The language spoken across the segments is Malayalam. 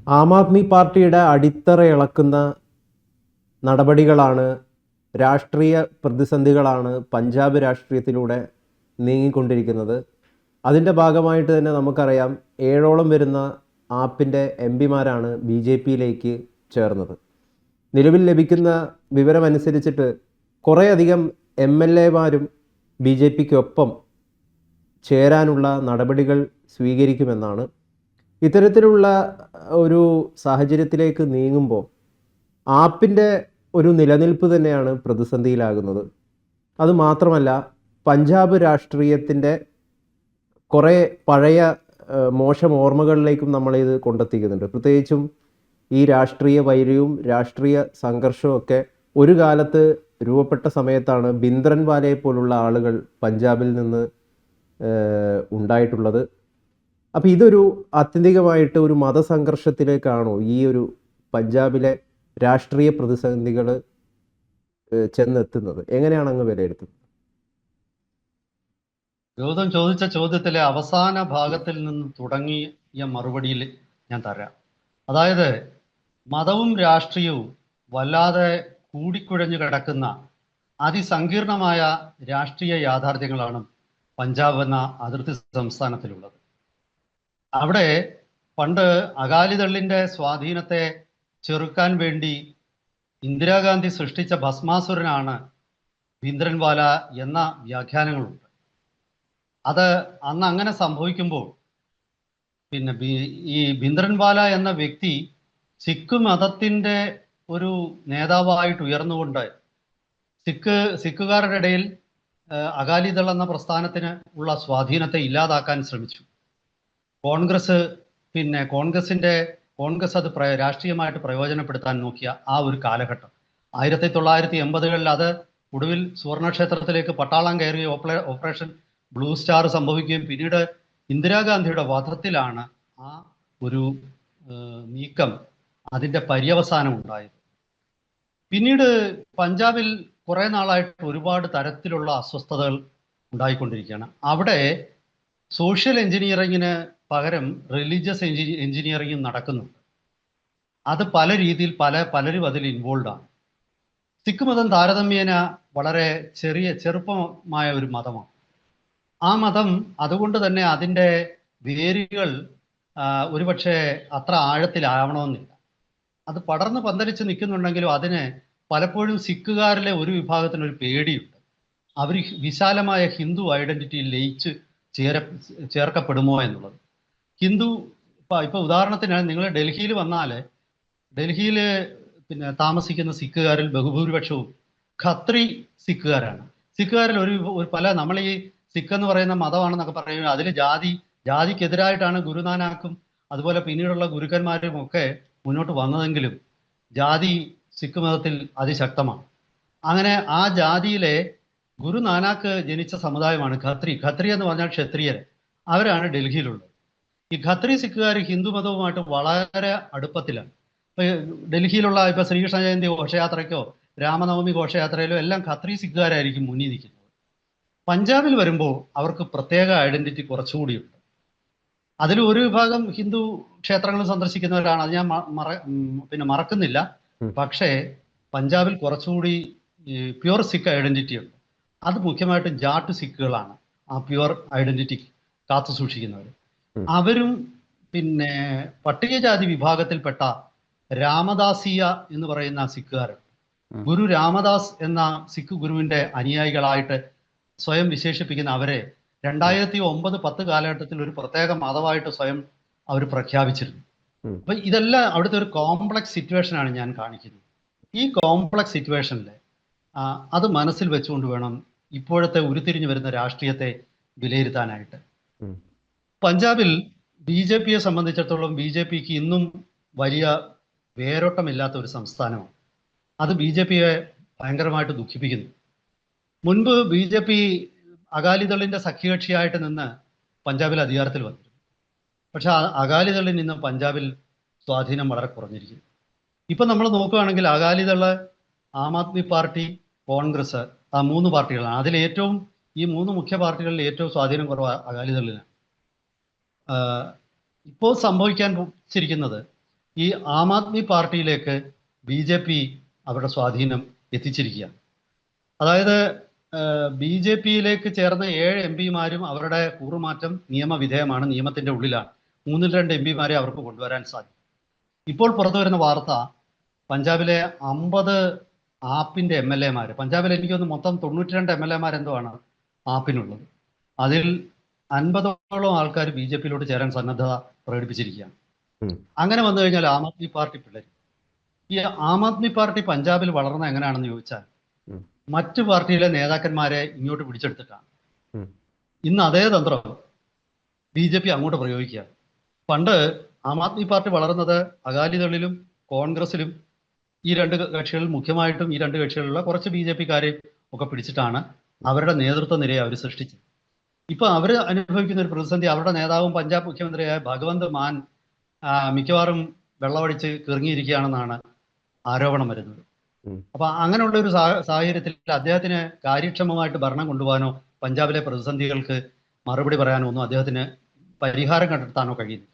ആം ആദ്മി പാർട്ടിയുടെ അടിത്തറ ഇളക്കുന്ന നടപടികളാണ്, രാഷ്ട്രീയ പ്രതിസന്ധികളാണ് പഞ്ചാബ് രാഷ്ട്രീയത്തിലൂടെ നീങ്ങിക്കൊണ്ടിരിക്കുന്നത്. അതിൻ്റെ ഭാഗമായിട്ട് തന്നെ നമുക്കറിയാം, 7ഓളം വരുന്ന ആപ്പിൻ്റെ എം പിമാരാണ് ബി ജെ പിയിലേക്ക് ചേർന്നത്. നിലവിൽ ലഭിക്കുന്ന വിവരമനുസരിച്ചിട്ട് കുറേയധികം എം എൽ എമാരും ബി ജെ പിക്കൊപ്പം ചേരാനുള്ള നടപടികൾ സ്വീകരിക്കുമെന്നാണ്. ഇത്തരത്തിലുള്ള ഒരു സാഹചര്യത്തിലേക്ക് നീങ്ങുമ്പോൾ ആപ്പിൻ്റെ ഒരു നിലനിൽപ്പ് തന്നെയാണ് പ്രതിസന്ധിയിലാകുന്നത്. അതുമാത്രമല്ല, പഞ്ചാബ് രാഷ്ട്രീയത്തിൻ്റെ കുറേ പഴയ മോശം ഓർമ്മകളിലേക്കും നമ്മളിത് കൊണ്ടെത്തിക്കുന്നുണ്ട്. പ്രത്യേകിച്ചും ഈ രാഷ്ട്രീയ വൈര്യവും രാഷ്ട്രീയ സംഘർഷവും ഒക്കെ ഒരു കാലത്ത് രൂപപ്പെട്ട സമയത്താണ് ഭിന്ദ്രൻവാലയെ പോലുള്ള ആളുകൾ പഞ്ചാബിൽ നിന്ന് ഉണ്ടായിട്ടുള്ളത്. അപ്പോൾ ഇതൊരു ആത്യന്തികമായിട്ട് ഒരു മതസംഘർഷത്തിലേക്കാണോ ഈ ഒരു പഞ്ചാബിലെ രാഷ്ട്രീയ പ്രതിസന്ധികൾ ചെന്നെത്തുന്നത്? എങ്ങനെയാണ് അങ്ങ് വിലയിരുത്തുന്നത്? ഗൗതം ചോദിച്ച ചോദ്യത്തിലെ അവസാന ഭാഗത്തിൽ നിന്ന് തുടങ്ങിയ മറുപടിയിൽ ഞാൻ തരാം. അതായത്, മതവും രാഷ്ട്രീയവും വല്ലാതെ കൂടിക്കുഴഞ്ഞു കിടക്കുന്ന അതിസങ്കീർണമായ രാഷ്ട്രീയ യാഥാർത്ഥ്യങ്ങളാണ് പഞ്ചാബ് എന്ന അതിർത്തി സംസ്ഥാനത്തിലുള്ളത്. അവിടെ പണ്ട് അകാലിദളിന്റെ സ്വാധീനത്തെ ചെറുക്കാൻ വേണ്ടി ഇന്ദിരാഗാന്ധി സൃഷ്ടിച്ച ഭസ്മാസുരനാണ് ഭിന്ദ്രൻവാല എന്ന വ്യാഖ്യാനങ്ങളുണ്ട്. അത് അന്ന് അങ്ങനെ സംഭവിക്കുമ്പോൾ പിന്നെ ഈ ഭിന്ദ്രൻവാല എന്ന വ്യക്തി സിഖ് മതത്തിൻ്റെ ഒരു നേതാവായിട്ട് ഉയർന്നുകൊണ്ട് സിഖുകാരുടെ ഇടയിൽ അകാലിദൾ എന്ന പ്രസ്ഥാനത്തിന് ഉള്ള സ്വാധീനത്തെ ഇല്ലാതാക്കാൻ ശ്രമിച്ചു. കോൺഗ്രസ് അത് രാഷ്ട്രീയമായിട്ട് പ്രയോജനപ്പെടുത്താൻ നോക്കിയ ആ ഒരു കാലഘട്ടം 1980-കളിൽ അത് ഒടുവിൽ സുവർണക്ഷേത്രത്തിലേക്ക് പട്ടാളം കയറിയ ഓപ്പറേഷൻ ബ്ലൂ സ്റ്റാർ സംഭവിക്കുകയും പിന്നീട് ഇന്ദിരാഗാന്ധിയുടെ വധത്തിലാണ് ആ ഒരു നീക്കം അതിൻ്റെ പര്യവസാനം ഉണ്ടായത്. പിന്നീട് പഞ്ചാബിൽ കുറേ നാളായിട്ട് ഒരുപാട് തരത്തിലുള്ള അസ്വസ്ഥതകൾ ഉണ്ടായിക്കൊണ്ടിരിക്കുകയാണ്. അവിടെ സോഷ്യൽ എഞ്ചിനീയറിങ്ങിന് പകരം റിലീജിയസ് എഞ്ചിനീയറിംഗും നടക്കുന്നുണ്ട്. അത് പല രീതിയിൽ പലരും അതിൽ ഇൻവോൾവ് ആണ്. സിഖ് മതം താരതമ്യേന വളരെ ചെറുപ്പമായ ഒരു മതമാണ്. ആ മതം അതുകൊണ്ട് തന്നെ അതിൻ്റെ വേരുകൾ ഒരുപക്ഷെ അത്ര ആഴത്തിലാവണമെന്നില്ല. അത് പടർന്ന് പന്തലിച്ച് നിൽക്കുന്നുണ്ടെങ്കിലും അതിന് പലപ്പോഴും സിഖുകാരിലെ ഒരു വിഭാഗത്തിനൊരു പേടിയുണ്ട്. അവർ വിശാലമായ ഹിന്ദു ഐഡന്റിറ്റിയിൽ ലയിച്ച് ചേർക്കപ്പെടുമോ എന്നുള്ളത്. ഹിന്ദു ഇപ്പൊ ഉദാഹരണത്തിന് നിങ്ങൾ ഡൽഹിയിൽ വന്നാൽ ഡൽഹിയിൽ താമസിക്കുന്ന സിഖുകാരിൽ ബഹുഭൂരിപക്ഷവും ഖത്രി സിഖുകാരാണ്. സിഖുകാരിൽ പല നമ്മൾ ഈ സിഖ് എന്ന് പറയുന്ന മതമാണെന്നൊക്കെ പറയുന്നത് അതിൽ ജാതിക്കെതിരായിട്ടാണ് ഗുരുനാനാക്കും അതുപോലെ പിന്നീടുള്ള ഗുരുക്കന്മാരും ഒക്കെ മുന്നോട്ട് വന്നതെങ്കിലും ജാതി സിഖ് മതത്തിൽ അതിശക്തമാണ്. അങ്ങനെ ആ ജാതിയിലെ ഗുരുനാനാക്ക് ജനിച്ച സമുദായമാണ് ഖത്രി എന്ന് പറഞ്ഞാൽ ക്ഷത്രിയർ. അവരാണ് ഡൽഹിയിലുള്ളത്. ഈ ഖത്രി സിഖുകാർ ഹിന്ദു മതവുമായിട്ട് വളരെ അടുപ്പത്തിലാണ്. ഇപ്പൊ ഡൽഹിയിലുള്ള ഇപ്പൊ ശ്രീകൃഷ്ണ ജയന്തി ഘോഷയാത്രയ്ക്കോ രാമനവമി ഘോഷയാത്രയിലോ എല്ലാം ഖത്രി സിഖുകാരായിരിക്കും മുന്നിൽ നിൽക്കുന്നത്. പഞ്ചാബിൽ വരുമ്പോൾ അവർക്ക് പ്രത്യേക ഐഡന്റിറ്റി കുറച്ചുകൂടിയുണ്ട്. അതിൽ ഒരു വിഭാഗം ഹിന്ദു ക്ഷേത്രങ്ങൾ സന്ദർശിക്കുന്നവരാണ്, അത് ഞാൻ മറക്കുന്നില്ല. പക്ഷേ പഞ്ചാബിൽ കുറച്ചുകൂടി പ്യുവർ സിഖ് ഐഡന്റിറ്റി ഉണ്ട്. അത് മുഖ്യമായിട്ടും ജാട്ട് സിഖുകളാണ് ആ പ്യുവർ ഐഡന്റിറ്റി കാത്തു സൂക്ഷിക്കുന്നവർ. അവരും പട്ടികജാതി വിഭാഗത്തിൽപ്പെട്ട രാമദാസിയ എന്ന് പറയുന്ന സിഖുകാരുണ്ട്. ഗുരു രാമദാസ് എന്ന സിഖ് ഗുരുവിന്റെ അനുയായികളായിട്ട് സ്വയം വിശേഷിപ്പിക്കുന്ന അവരെ 2009-10 കാലഘട്ടത്തിൽ ഒരു പ്രത്യേക മതമായിട്ട് സ്വയം അവർ പ്രഖ്യാപിച്ചിരുന്നു. അപ്പൊ ഇതെല്ലാം അവിടുത്തെ ഒരു കോംപ്ലക്സ് സിറ്റുവേഷനാണ് ഞാൻ കാണിക്കുന്നത്. ഈ കോംപ്ലക്സ് സിറ്റുവേഷനിൽ അത് മനസ്സിൽ വെച്ചുകൊണ്ട് വേണം ഇപ്പോഴത്തെ ഉരുത്തിരിഞ്ഞു വരുന്ന രാഷ്ട്രീയത്തെ വിലയിരുത്താനായിട്ട്. പഞ്ചാബിൽ ബി ജെ പിയെ സംബന്ധിച്ചിടത്തോളം ബി ജെ പിക്ക് ഇന്നും വലിയ വേരോട്ടമില്ലാത്ത ഒരു സംസ്ഥാനമാണ്. അത് ബി ജെ പിയെ ഭയങ്കരമായിട്ട് ദുഃഖിപ്പിക്കുന്നു. മുൻപ് ബി ജെ പി അകാലിദളിന്റെ സഖ്യകക്ഷിയായിട്ട് നിന്ന് പഞ്ചാബിൽ അധികാരത്തിൽ വന്നിരുന്നു. പക്ഷെ അകാലിദളിൽ നിന്ന് പഞ്ചാബിൽ സ്വാധീനം വളരെ കുറഞ്ഞിരിക്കുന്നു. ഇപ്പം നമ്മൾ നോക്കുകയാണെങ്കിൽ അകാലിദള്, ആം ആദ്മി പാർട്ടി, കോൺഗ്രസ്, ആ 3 പാർട്ടികളാണ്. അതിലേറ്റവും ഈ 3 മുഖ്യ പാർട്ടികളിൽ ഏറ്റവും സ്വാധീനം കുറവ് അകാലിദളിനാണ്. ഇപ്പോൾ സംഭവിക്കാൻ വെച്ചിരിക്കുന്നത് ഈ ആം ആദ്മി പാർട്ടിയിലേക്ക് BJP അവരുടെ സ്വാധീനം എത്തിച്ചിരിക്കുകയാണ്. അതായത് BJPയിലേക്ക് ചേർന്ന 7 MP മാരും അവരുടെ കൂറുമാറ്റം നിയമവിധേയമാണ്, നിയമത്തിന്റെ ഉള്ളിലാണ്. 3-2 MP മാരെ അവർക്ക് കൊണ്ടുവരാൻ സാധിക്കും. ഇപ്പോൾ പുറത്തു വരുന്ന വാർത്ത പഞ്ചാബിലെ 50 ആപ്പിന്റെ MLA മാർ, പഞ്ചാബിൽ എനിക്ക് തോന്നുന്നു മൊത്തം 92 MLA-മാരെന്തോ ആണ് ആപ്പിനുള്ളത്. അതിൽ 50ഓളം ആൾക്കാർ BJPയിലോട്ട് ചേരാൻ സന്നദ്ധത പ്രകടിപ്പിച്ചിരിക്കുകയാണ്. അങ്ങനെ വന്നു കഴിഞ്ഞാൽ ആം ആദ്മി പാർട്ടി പിളരും. ഈ ആം ആദ്മി പാർട്ടി പഞ്ചാബിൽ വളർന്ന എങ്ങനെയാണെന്ന് ചോദിച്ചാൽ മറ്റു പാർട്ടിയിലെ നേതാക്കന്മാരെ ഇങ്ങോട്ട് പിടിച്ചെടുത്തിട്ടാണ്. ഇന്ന് അതേ തന്ത്രം BJP അങ്ങോട്ട് പ്രയോഗിക്കുകയാണ്. പണ്ട് ആം ആദ്മി പാർട്ടി വളർന്നത് അകാലിദളിലും കോൺഗ്രസിലും ഈ 2 കക്ഷികളിൽ, മുഖ്യമായിട്ടും ഈ 2 കക്ഷികളിലുള്ള കുറച്ച് BJP-കാരെ ഒക്കെ പിടിച്ചിട്ടാണ് അവരുടെ നേതൃത്വ നിരയെ അവർ സൃഷ്ടിച്ചത്. ഇപ്പൊ അവർ അനുഭവിക്കുന്ന ഒരു പ്രതിസന്ധി, അവരുടെ നേതാവും പഞ്ചാബ് മുഖ്യമന്ത്രിയായ ഭഗവന്ത് മാൻ മിക്കവാറും വെള്ളമടിച്ച് കിറങ്ങിയിരിക്കുകയാണെന്നാണ് ആരോപണം വരുന്നത്. അപ്പൊ അങ്ങനെയുള്ള ഒരു സാഹചര്യത്തിൽ അദ്ദേഹത്തിന് കാര്യക്ഷമമായിട്ട് ഭരണം കൊണ്ടുപോകാനോ പഞ്ചാബിലെ പ്രതിസന്ധികൾക്ക് മറുപടി പറയാനോ ഒന്നും അദ്ദേഹത്തിന് പരിഹാരം കണ്ടെത്താനോ കഴിയുന്നില്ല.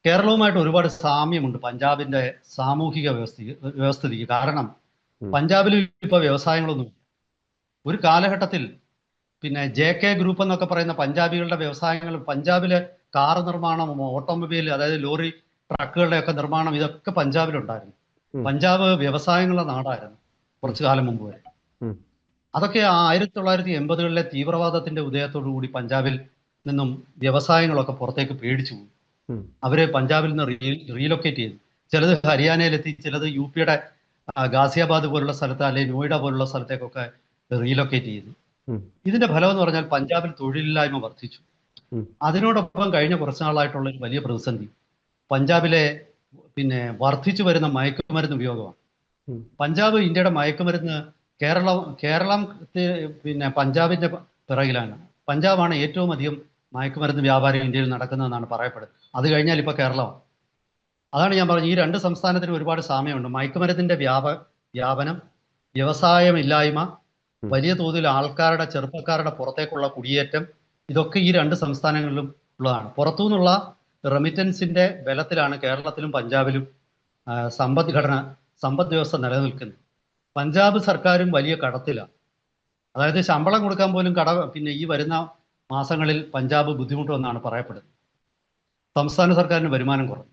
കേരളവുമായിട്ട് ഒരുപാട് സാമ്യമുണ്ട് പഞ്ചാബിന്റെ സാമൂഹിക വ്യവസ്ഥിതിക്ക്. കാരണം പഞ്ചാബിൽ ഇപ്പൊ വ്യവസായങ്ങളൊന്നുമില്ല. ഒരു കാലഘട്ടത്തിൽ പിന്നെ JK ഗ്രൂപ്പ് എന്നൊക്കെ പറയുന്ന പഞ്ചാബികളുടെ വ്യവസായങ്ങൾ, പഞ്ചാബിലെ കാർ നിർമ്മാണം, ഓട്ടോമൊബൈൽ, അതായത് ലോറി, ട്രക്കുകളുടെ ഒക്കെ നിർമ്മാണം, ഇതൊക്കെ പഞ്ചാബിലുണ്ടായിരുന്നു. പഞ്ചാബ് വ്യവസായങ്ങളുടെ നാടായിരുന്നു കുറച്ചു കാലം മുമ്പ് വരെ. അതൊക്കെ 1980-കളിലെ തീവ്രവാദത്തിന്റെ ഉദയത്തോടു കൂടി പഞ്ചാബിൽ നിന്നും വ്യവസായങ്ങളൊക്കെ പുറത്തേക്ക് പേടിച്ചു പോയി. അവര് പഞ്ചാബിൽ നിന്ന് റീലൊക്കേറ്റ് ചെയ്തു. ചിലത് ഹരിയാനയിലെത്തി, ചിലത് UP-യുടെ ഗാസിയാബാദ് പോലുള്ള സ്ഥലത്ത്, അല്ലെങ്കിൽ നോയിഡ പോലുള്ള സ്ഥലത്തേക്കൊക്കെ റീലൊക്കേറ്റ് ചെയ്തു. ഇതിന്റെ ഫലം എന്ന് പറഞ്ഞാൽ പഞ്ചാബിൽ തൊഴിലില്ലായ്മ വർദ്ധിച്ചു. അതിനോടൊപ്പം കഴിഞ്ഞ കുറച്ചു നാളായിട്ടുള്ള ഒരു വലിയ പ്രതിസന്ധി പഞ്ചാബിലെ പിന്നെ വർദ്ധിച്ചു വരുന്ന മയക്കുമരുന്ന് ഉപയോഗമാണ്. പഞ്ചാബ് ഇന്ത്യയുടെ മയക്കുമരുന്ന്, കേരളം പിന്നെ പഞ്ചാബിന്റെ പിറകിലാണ്. പഞ്ചാബാണ് ഏറ്റവും അധികം മയക്കുമരുന്ന് വ്യാപാരം ഇന്ത്യയിൽ നടക്കുന്നതെന്നാണ് പറയപ്പെടുന്നത്. അത് കഴിഞ്ഞാൽ ഇപ്പൊ കേരളമാണ്. അതാണ് ഞാൻ പറഞ്ഞത്, ഈ 2 സംസ്ഥാനത്തിനും ഒരുപാട് സാമ്യമുണ്ട്. മയക്കുമരുന്നിന്റെ വ്യാപനം, വ്യവസായമില്ലായ്മ, വലിയ തോതിൽ ചെറുപ്പക്കാരുടെ പുറത്തേക്കുള്ള കുടിയേറ്റം, ഇതൊക്കെ ഈ 2 സംസ്ഥാനങ്ങളിലും ഉള്ളതാണ്. പുറത്തുനിന്നുള്ള റെമിറ്റൻസിന്റെ ബലത്തിലാണ് കേരളത്തിലും പഞ്ചാബിലും സമ്പദ് വ്യവസ്ഥ നിലനിൽക്കുന്നത്. പഞ്ചാബ് സർക്കാരും വലിയ കടത്തിലാണ്. അതായത് ശമ്പളം കൊടുക്കാൻ പോലും പിന്നെ ഈ വരുന്ന മാസങ്ങളിൽ പഞ്ചാബ് ബുദ്ധിമുട്ടുമെന്നാണ് പറയപ്പെടുന്നത്. സംസ്ഥാന സർക്കാരിന് വരുമാനം കുറഞ്ഞു.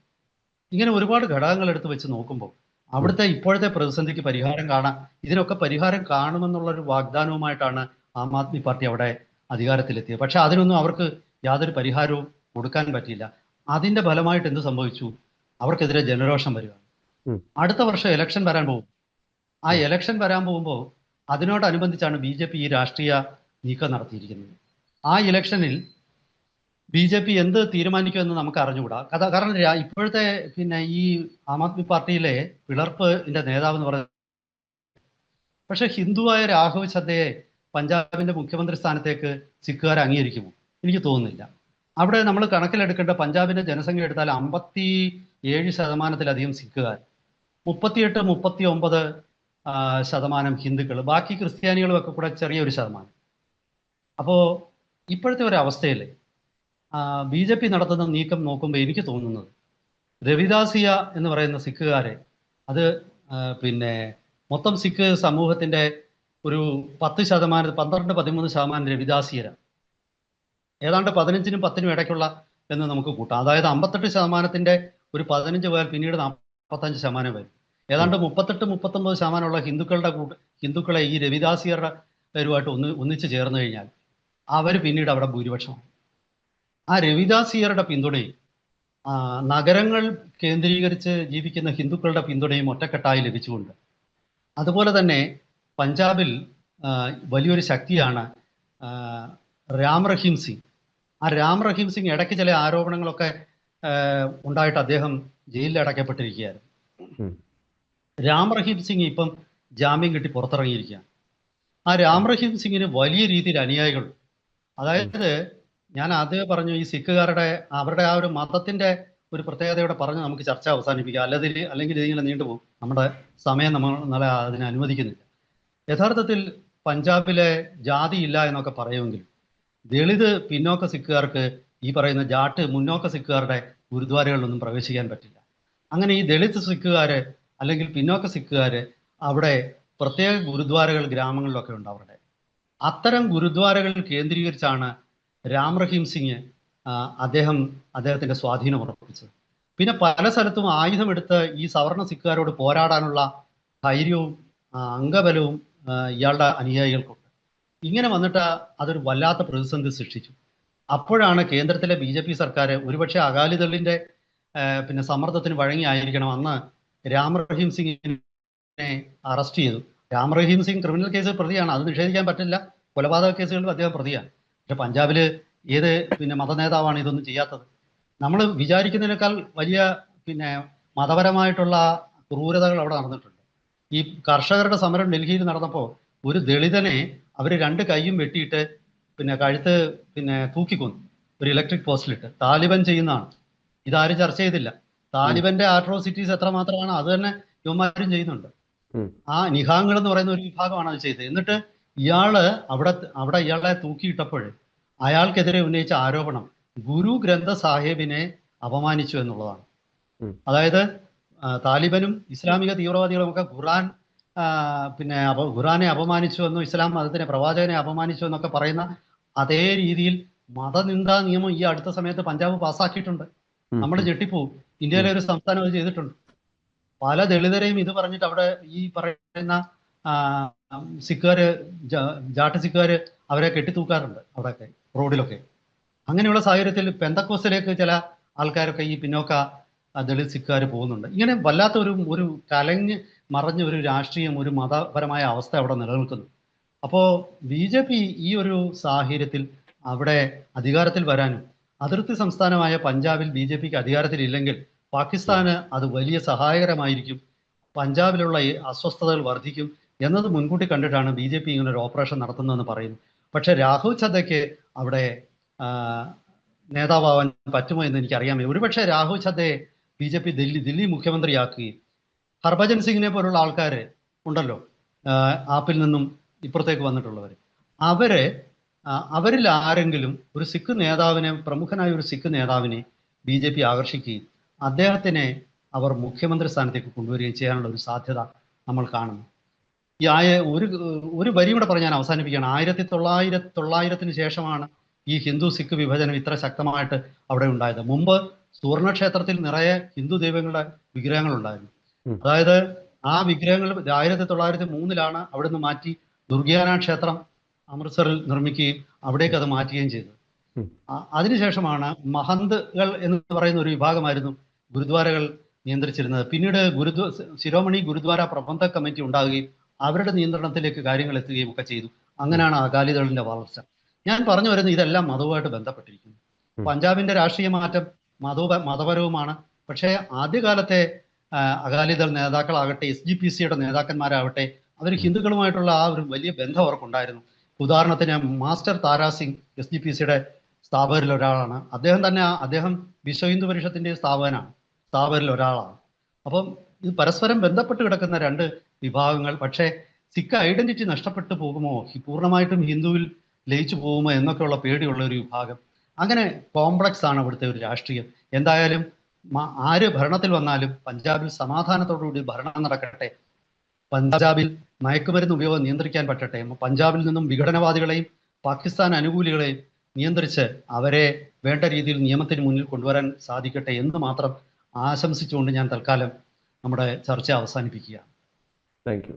ഇങ്ങനെ ഒരുപാട് ഘടകങ്ങൾ എടുത്ത് വെച്ച് നോക്കുമ്പോൾ അവിടുത്തെ ഇപ്പോഴത്തെ പ്രതിസന്ധിക്ക് ഇതിനൊക്കെ പരിഹാരം കാണുമെന്നുള്ളൊരു വാഗ്ദാനവുമായിട്ടാണ് ആം ആദ്മി പാർട്ടി അവിടെ അധികാരത്തിലെത്തിയത്. പക്ഷെ അതിനൊന്നും അവർക്ക് യാതൊരു പരിഹാരവും കൊടുക്കാൻ പറ്റിയില്ല. അതിന്റെ ഫലമായിട്ട് എന്ത് സംഭവിച്ചു? അവർക്കെതിരെ ജനരോഷം വരികയാണ്. അടുത്ത വർഷം ഇലക്ഷൻ വരാൻ പോകും. ആ ഇലക്ഷൻ വരാൻ പോകുമ്പോൾ അതിനോടനുബന്ധിച്ചാണ് BJP ഈ രാഷ്ട്രീയ നീക്കം നടത്തിയിരിക്കുന്നത്. ആ ഇലക്ഷനിൽ BJP എന്ത് തീരുമാനിക്കുമെന്ന് നമുക്ക് അറിഞ്ഞുകൂടാ. കാരണം ഇപ്പോഴത്തെ പിന്നെ ഈ ആം ആദ്മി പാർട്ടിയിലെ പിളർപ്പിന്റെ നേതാവ് എന്ന് പറയുന്നത്, പക്ഷെ ഹിന്ദുവായ രാഘവ് ചദ്ദയെ പഞ്ചാബിന്റെ മുഖ്യമന്ത്രി സ്ഥാനത്തേക്ക് സിഖുകാർ അംഗീകരിക്കുമോ? എനിക്ക് തോന്നുന്നില്ല. അവിടെ നമ്മൾ കണക്കിലെടുക്കേണ്ട പഞ്ചാബിന്റെ ജനസംഖ്യ എടുത്താൽ 57%-ലധികം സിഖുകാർ, 38-39% ഹിന്ദുക്കൾ, ബാക്കി ക്രിസ്ത്യാനികളും ഒക്കെ കൂടെ ചെറിയൊരു ശതമാനം. അപ്പോൾ ഇപ്പോഴത്തെ ഒരു അവസ്ഥയിൽ BJP നടത്തുന്ന നീക്കം നോക്കുമ്പോൾ എനിക്ക് തോന്നുന്നത് രവിദാസിയ എന്ന് പറയുന്ന സിഖുകാരെ, അത് പിന്നെ മൊത്തം സിഖ് സമൂഹത്തിന്റെ ഒരു 10%, 12-13% രവിദാസിയരാണ്. ഏതാണ്ട് 15-നും 10-നും ഇടയ്ക്കുള്ള എന്ന് നമുക്ക് കൂട്ടാം. അതായത് 58%-ന്റെ ഒരു 15 പേർ പിന്നീട് 45% വരും. ഏതാണ്ട് 38-39% ഹിന്ദുക്കളെ ഈ രവിദാസിയരുമായിട്ട് ഒന്നിച്ചു ചേർന്ന് കഴിഞ്ഞാൽ അവർ പിന്നീട് അവിടെ ഭൂരിപക്ഷമാണ്. ആ രവിദാസിയരുടെ പിന്തുണയും നഗരങ്ങൾ കേന്ദ്രീകരിച്ച് ജീവിക്കുന്ന ഹിന്ദുക്കളുടെ പിന്തുണയും ഒറ്റക്കെട്ടായി ലഭിച്ചുകൊണ്ട്, അതുപോലെ തന്നെ പഞ്ചാബിൽ വലിയൊരു ശക്തിയാണ് രാം റഹീം സിംഗ്. ആ രാം റഹീം സിംഗ് ഇടയ്ക്ക് ചില ആരോപണങ്ങളൊക്കെ ഉണ്ടായിട്ട് അദ്ദേഹം ജയിലിൽ അടയ്ക്കപ്പെട്ടിരിക്കുകയായിരുന്നു. രാം റഹീം സിംഗ് ഇപ്പം ജാമ്യം കിട്ടി പുറത്തിറങ്ങിയിരിക്കുകയാണ്. ആ രാം റഹീം സിംഗിന് വലിയ രീതിയിൽ അനുയായികൾ, അതായത് ഞാൻ ആദ്യമേ പറഞ്ഞു, ഈ സിഖുകാരുടെ അവരുടെ ആ ഒരു മതത്തിന്റെ ഒരു പ്രത്യേകതയോടെ പറഞ്ഞ് നമുക്ക് ചർച്ച അവസാനിപ്പിക്കാം, അല്ലെങ്കിൽ ഇതിങ്ങനെ നീണ്ടുപോകും. നമ്മുടെ സമയം നമ്മൾ അതിനെ അനുവദിക്കുന്നില്ല. യഥാർത്ഥത്തിൽ പഞ്ചാബിലെ ജാതി ഇല്ല എന്നൊക്കെ പറയുമെങ്കിലും ദളിത് പിന്നോക്ക സിഖുകാർക്ക് ഈ പറയുന്ന ജാട്ട് മുന്നോക്ക സിഖുകാരുടെ ഗുരുദ്വാരകളിലൊന്നും പ്രവേശിക്കാൻ പറ്റില്ല. അങ്ങനെ ഈ ദളിത് സിഖുകാര് അല്ലെങ്കിൽ പിന്നോക്ക സിഖുകാര് അവിടെ പ്രത്യേക ഗുരുദ്വാരകൾ ഗ്രാമങ്ങളിലൊക്കെ ഉണ്ട് അവരുടെ. അത്തരം ഗുരുദ്വാരകൾ കേന്ദ്രീകരിച്ചാണ് രാം റഹീം സിംഗ് അദ്ദേഹത്തിന്റെ സ്വാധീനം ഉറപ്പിച്ചത്. പിന്നെ പല സ്ഥലത്തും ആയുധമെടുത്ത് ഈ സവർണ സിഖുകാരോട് പോരാടാനുള്ള ധൈര്യവും അംഗബലവും ഇയാളുടെ അനുയായികൾക്കുണ്ട്. ഇങ്ങനെ വന്നിട്ട് അതൊരു വല്ലാത്ത പ്രതിസന്ധി സൃഷ്ടിച്ചു. അപ്പോഴാണ് കേന്ദ്രത്തിലെ BJP സർക്കാർ ഒരുപക്ഷെ അകാലിദളിന്റെ പിന്നെ സമ്മർദ്ദത്തിന് വഴങ്ങിയായിരിക്കണം അന്ന് രാം റഹീം സിംഗിനെ അറസ്റ്റ് ചെയ്തു. രാം റഹീം സിംഗ് ക്രിമിനൽ കേസിൽ പ്രതിയാണ്, അത് നിഷേധിക്കാൻ പറ്റില്ല. കൊലപാതക കേസുകളിൽ അദ്ദേഹം പ്രതിയാണ്. പക്ഷെ പഞ്ചാബില് ഏത് പിന്നെ മതനേതാവാണ് ഇതൊന്നും ചെയ്യാത്തത്? നമ്മൾ വിചാരിക്കുന്നതിനേക്കാൾ വലിയ പിന്നെ മതപരമായിട്ടുള്ള ക്രൂരതകൾ അവിടെ നടന്നിട്ടുണ്ട്. ഈ കർഷകരുടെ സമരം ഡൽഹിയിൽ നടന്നപ്പോൾ ഒരു ദളിതനെ അവർ 2 കൈയും വെട്ടിയിട്ട് പിന്നെ കഴുത്ത് പിന്നെ തൂക്കിക്കൊന്നു, ഒരു ഇലക്ട്രിക് പോസ്റ്റിലിട്ട്. താലിബൻ ചെയ്യുന്നതാണ്. ഇതാരും ചർച്ച ചെയ്തില്ല. താലിബന്റെ ആട്രോസിറ്റീസ് എത്രമാത്രമാണ് അത് തന്നെ ഇവന്മാരും ചെയ്യുന്നുണ്ട്. ആ നിഹാങ്ങൾ എന്ന് പറയുന്ന ഒരു വിഭാഗമാണ് അത് ചെയ്തത്. എന്നിട്ട് ഇയാള് അവിടെ ഇയാളെ തൂക്കിയിട്ടപ്പോൾ അയാൾക്കെതിരെ ഉന്നയിച്ച ആരോപണം ഗുരു ഗ്രന്ഥ സാഹിബിനെ അപമാനിച്ചു എന്നുള്ളതാണ്. അതായത് താലിബനും ഇസ്ലാമിക തീവ്രവാദികളും ഒക്കെ ഖുറാനെ അപമാനിച്ചു എന്നും ഇസ്ലാം മതത്തിനെ പ്രവാചകനെ അപമാനിച്ചു എന്നൊക്കെ പറയുന്ന അതേ രീതിയിൽ മതനിന്ദാ നിയമം ഈ അടുത്ത സമയത്ത് പഞ്ചാബ് പാസ്സാക്കിയിട്ടുണ്ട്. നമ്മൾ ഞെട്ടിപ്പോവും. ഇന്ത്യയിലെ ഒരു സംസ്ഥാനം അത് ചെയ്തിട്ടുണ്ട്. പല ദളിതരെയും ഇത് പറഞ്ഞിട്ട് അവിടെ ഈ പറയുന്ന സിഖുകാര് ജാട്ട് സിഖുകാര് അവരെ കെട്ടിത്തൂക്കാറുണ്ട് അവിടെയൊക്കെ റോഡിലൊക്കെ. അങ്ങനെയുള്ള സാഹചര്യത്തിൽ പെന്തക്കോസ്റ്റിലേക്ക് ചില ആൾക്കാരൊക്കെ ഈ പിന്നോക്ക ദളിത് സിഖുകാർ പോകുന്നുണ്ട്. ഇങ്ങനെ വല്ലാത്ത ഒരു കലഞ്ഞ് മറഞ്ഞ ഒരു രാഷ്ട്രീയം, ഒരു മതപരമായ അവസ്ഥ അവിടെ നിലനിൽക്കുന്നു. അപ്പോൾ BJP ഈ ഒരു സാഹചര്യത്തിൽ അവിടെ അധികാരത്തിൽ വരാനും അതിർത്തി സംസ്ഥാനമായ പഞ്ചാബിൽ BJPക്ക് അധികാരത്തിലില്ലെങ്കിൽ പാകിസ്ഥാന് അത് വലിയ സഹായകരമായിരിക്കും, പഞ്ചാബിലുള്ള ഈ അസ്വസ്ഥതകൾ വർദ്ധിക്കും എന്നത് മുൻകൂട്ടി കണ്ടിട്ടാണ് BJP ഇങ്ങനെ ഒരു ഓപ്പറേഷൻ നടത്തുന്നതെന്ന് പറയുന്നു. പക്ഷെ രാഘവ് ചദ്ദയ്ക്ക് അവിടെ നേതാവാൻ പറ്റുമോ എന്ന് എനിക്കറിയാമേ. ഒരുപക്ഷെ രാഘവ് ചദ്ദയെ BJP ദില്ലി മുഖ്യമന്ത്രിയാക്കുകയും ഹർഭജൻ സിംഗിനെ പോലുള്ള ആൾക്കാർ ഉണ്ടല്ലോ ആപ്പിൽ നിന്നും ഇപ്പുറത്തേക്ക് വന്നിട്ടുള്ളവർ, അവരിൽ ആരെങ്കിലും ഒരു സിഖ് നേതാവിനെ, പ്രമുഖനായ ഒരു സിഖ് നേതാവിനെ BJP ആകർഷിക്കുകയും അദ്ദേഹത്തിനെ അവർ മുഖ്യമന്ത്രി സ്ഥാനത്തേക്ക് കൊണ്ടുവരികയും ചെയ്യാനുള്ള ഒരു സാധ്യത നമ്മൾ കാണുന്നു. ഈ ഒരു വരി കൂടെ പറഞ്ഞ് ഞാൻ അവസാനിപ്പിക്കുകയാണ്. 1900 ശേഷമാണ് ഈ ഹിന്ദു സിഖ് വിഭജനം ഇത്ര ശക്തമായിട്ട് അവിടെ ഉണ്ടായത്. മുമ്പ് സുവർണക്ഷേത്രത്തിൽ നിറയെ ഹിന്ദു ദൈവങ്ങളുടെ വിഗ്രഹങ്ങൾ ഉണ്ടായിരുന്നു. അതായത് ആ വിഗ്രഹങ്ങൾ 1903 അവിടുന്ന് മാറ്റി ദുർഗ്യാന ക്ഷേത്രം അമൃത്സറിൽ നിർമ്മിക്കുകയും അവിടേക്ക് അത് മാറ്റുകയും ചെയ്തത്. അതിനുശേഷമാണ് മഹന്തുകൾ എന്ന് പറയുന്ന ഒരു വിഭാഗമായിരുന്നു ഗുരുദ്വാരകൾ നിയന്ത്രിച്ചിരുന്നത്. പിന്നീട് ശിരോമണി ഗുരുദ്വാര പ്രബന്ധ കമ്മിറ്റി ഉണ്ടാകുകയും അവരുടെ നിയന്ത്രണത്തിലേക്ക് കാര്യങ്ങൾ എത്തുകയും ഒക്കെ ചെയ്തു. അങ്ങനെയാണ് അകാലിദളിന്റെ വളർച്ച. ഞാൻ പറഞ്ഞു വരുന്നത് ഇതെല്ലാം മതവുമായിട്ട് ബന്ധപ്പെട്ടിരിക്കുന്നു. പഞ്ചാബിന്റെ രാഷ്ട്രീയ മാറ്റം മതപരവുമാണ്. പക്ഷേ ആദ്യകാലത്തെ അകാലിദൾ നേതാക്കളാകട്ടെ, SGPCയുടെ നേതാക്കന്മാരാവട്ടെ, അവർ ഹിന്ദുക്കളുമായിട്ടുള്ള ആ ഒരു വലിയ ബന്ധം അവർക്കുണ്ടായിരുന്നു. ഉദാഹരണത്തിന് മാസ്റ്റർ താരാ സിംഗ് SGPCയുടെ സ്ഥാപകരിൽ ഒരാളാണ്. അദ്ദേഹം വിശ്വ ഹിന്ദു പരിഷത്തിന്റെ സ്ഥാപകരിൽ ഒരാളാണ്. അപ്പം ഇത് പരസ്പരം ബന്ധപ്പെട്ട് കിടക്കുന്ന 2 വിഭാഗങ്ങൾ. പക്ഷേ സിഖ് ഐഡന്റിറ്റി നഷ്ടപ്പെട്ടു പോകുമോ, പൂർണ്ണമായിട്ടും ഹിന്ദുവിൽ ലയിച്ചു പോകുമോ എന്നൊക്കെയുള്ള പേടിയുള്ള ഒരു വിഭാഗം. അങ്ങനെ കോംപ്ലക്സ് ആണ് ഇവിടുത്തെ ഒരു രാഷ്ട്രീയം. എന്തായാലും ആര് ഭരണത്തിൽ വന്നാലും പഞ്ചാബിൽ സമാധാനത്തോടുകൂടി ഭരണം നടക്കട്ടെ, പഞ്ചാബിൽ മയക്കുമരുന്ന് ഉപയോഗം നിയന്ത്രിക്കാൻ പറ്റട്ടെ, പഞ്ചാബിൽ നിന്നും വിഘടനവാദികളെയും പാകിസ്ഥാൻ അനുകൂലികളെയും നിയന്ത്രിച്ച് അവരെ വേണ്ട രീതിയിൽ നിയമത്തിന് മുന്നിൽ കൊണ്ടുവരാൻ സാധിക്കട്ടെ എന്ന് മാത്രം ആശംസിച്ചുകൊണ്ട് ഞാൻ തൽക്കാലം നമ്മുടെ ചർച്ച അവസാനിപ്പിക്കുകയാണ്. Thank you.